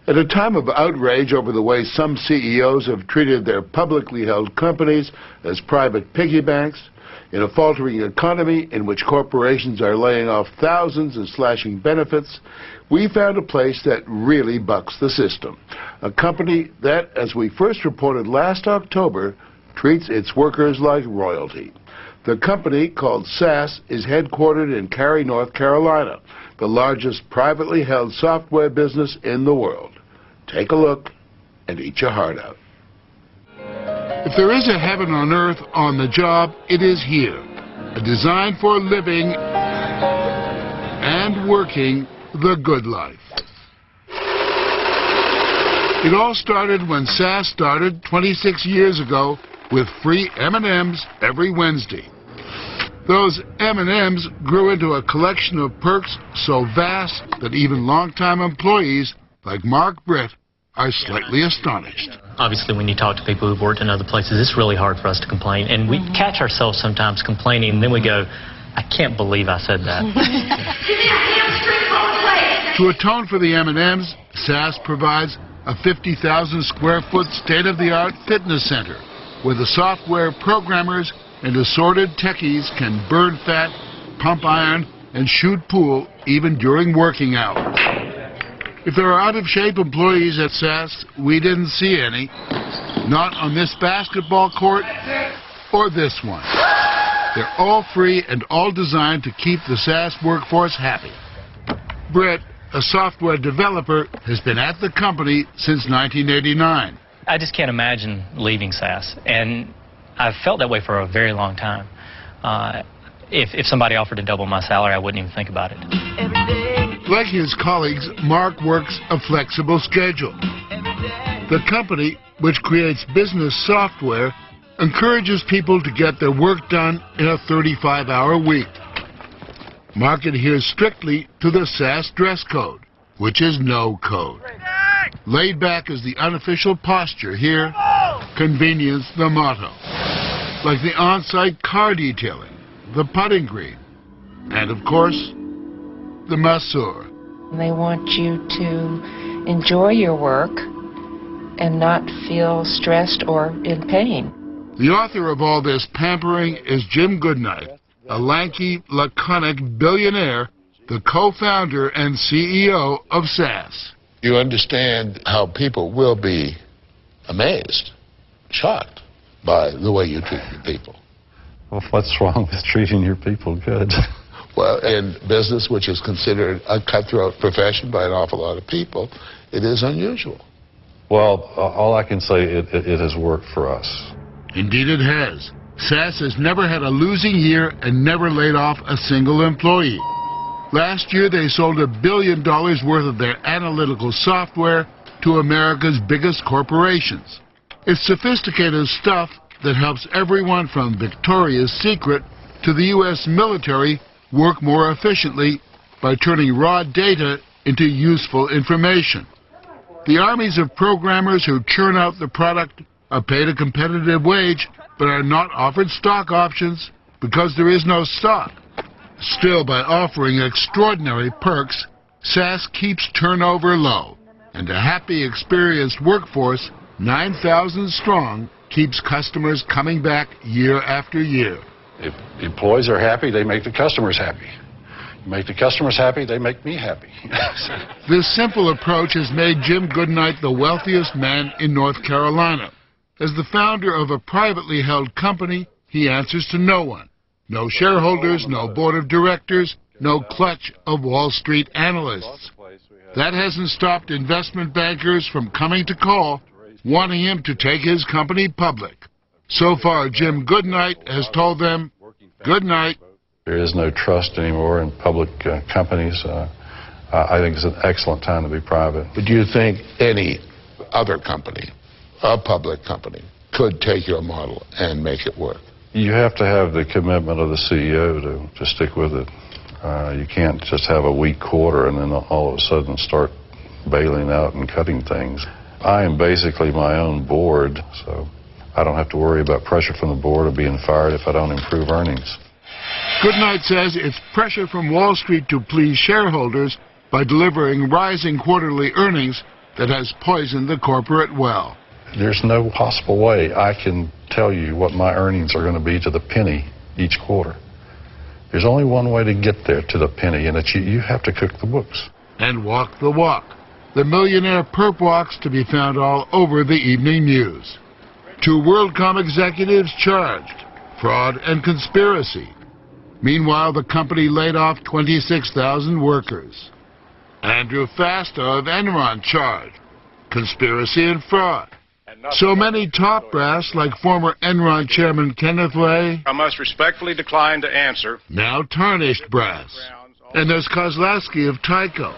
At a time of outrage over the way some CEOs have treated their publicly held companies as private piggy banks, in a faltering economy in which corporations are laying off thousands and slashing benefits, we found a place that really bucks the system. A company that, as we first reported last October, treats its workers like royalty. The company, called SAS, is headquartered in Cary, North Carolina, the largest privately held software business in the world. Take a look and eat your heart out. If there is a heaven on earth on the job, it is here. A design for living and working the good life. It all started when SAS started 26 years ago with free M&Ms every Wednesday. Those M&Ms grew into a collection of perks so vast that even longtime employees like Mark Britt are slightly astonished. Obviously, when you talk to people who've worked in other places, it's really hard for us to complain. And we catch ourselves sometimes complaining, and then we go, I can't believe I said that. To atone for the M&Ms, SAS provides a 50,000 square foot state-of-the-art fitness center where the software programmers and assorted techies can burn fat, pump iron, and shoot pool even during working hours. If there are out-of-shape employees at SAS, we didn't see any. Not on this basketball court or this one. They're all free and all designed to keep the SAS workforce happy. Brett, a software developer, has been at the company since 1989. I just can't imagine leaving SAS, and I've felt that way for a very long time. If somebody offered to double my salary, I wouldn't even think about it. Like his colleagues, Mark works a flexible schedule. The company, which creates business software, encourages people to get their work done in a 35-hour week. Mark adheres strictly to the SAS dress code, which is no code. Laid back is the unofficial posture here, convenience the motto. Like the on-site car detailing, the putting green, and of course, the masseur. They want you to enjoy your work and not feel stressed or in pain. The author of all this pampering is Jim Goodnight, a lanky, laconic billionaire, the co-founder and CEO of SAS. You understand how people will be amazed, shocked by the way you treat your people. Well, what's wrong with treating your people good? Well, in business, which is considered a cutthroat profession by an awful lot of people, it is unusual. Well, all I can say, it has worked for us. Indeed it has. SAS has never had a losing year and never laid off a single employee. Last year, they sold $1 billion worth of their analytical software to America's biggest corporations. It's sophisticated stuff that helps everyone from Victoria's Secret to the U.S. military work more efficiently by turning raw data into useful information. The armies of programmers who churn out the product are paid a competitive wage but are not offered stock options because there is no stock. Still, by offering extraordinary perks, SAS keeps turnover low, and a happy, experienced workforce, 9,000 strong, keeps customers coming back year after year. If employees are happy, they make the customers happy. You make the customers happy, they make me happy. This simple approach has made Jim Goodnight the wealthiest man in North Carolina. As the founder of a privately held company, he answers to no one. No shareholders, no board of directors, no clutch of Wall Street analysts. That hasn't stopped investment bankers from coming to call, wanting him to take his company public. So far, Jim Goodnight has told them, good night. There is no trust anymore in public companies. I think it's an excellent time to be private. But do you think any other company, a public company, could take your model and make it work? You have to have the commitment of the CEO to stick with it. You can't just have a weak quarter and then all of a sudden start bailing out and cutting things. I am basically my own board, so I don't have to worry about pressure from the board or being fired if I don't improve earnings. Goodnight says it's pressure from Wall Street to please shareholders by delivering rising quarterly earnings that has poisoned the corporate well. There's no possible way I can tell you what my earnings are going to be to the penny each quarter. There's only one way to get there to the penny, and it's you have to cook the books. And walk the walk. The millionaire perp walks to be found all over the evening news. 2 WorldCom executives charged, fraud and conspiracy. Meanwhile, the company laid off 26,000 workers. Andrew Fastow of Enron charged, conspiracy and fraud. So many top brass, like former Enron chairman Kenneth Lay, I must respectfully decline to answer. Now tarnished brass. And there's Kozlowski of Tyco,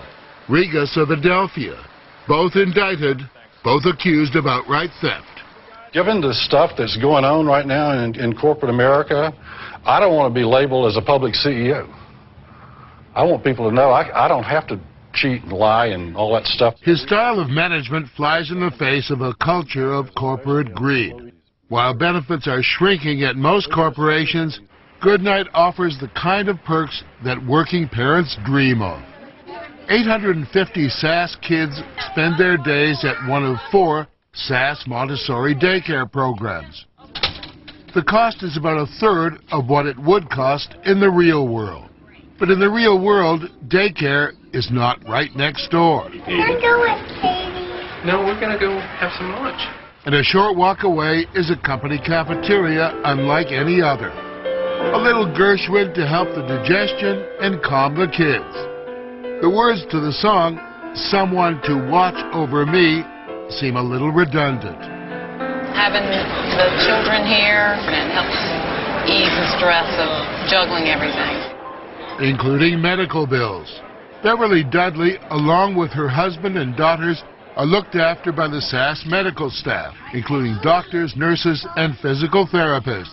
Regas of Adelphia, both indicted, both accused of outright theft. Given the stuff that's going on right now in corporate America, I don't want to be labeled as a public CEO. I want people to know I don't have to cheat and lie and all that stuff. His style of management flies in the face of a culture of corporate greed. While benefits are shrinking at most corporations, Goodnight offers the kind of perks that working parents dream of. 850 SAS kids spend their days at one of 4 SAS Montessori daycare programs. The cost is about 1/3 of what it would cost in the real world. But in the real world, daycare is not right next door. No, we're going to go have some lunch. And a short walk away is a company cafeteria unlike any other. A little Gershwin to help the digestion and calm the kids. The words to the song, "Someone to Watch Over Me," seem a little redundant. Having the children here, it helps ease the stress of juggling everything. Including medical bills. Beverly Dudley, along with her husband and daughters, are looked after by the SAS medical staff, including doctors, nurses, and physical therapists.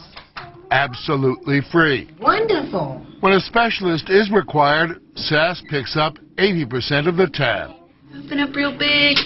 Absolutely free. Wonderful. When a specialist is required, SAS picks up 80% of the tab. Open up real big.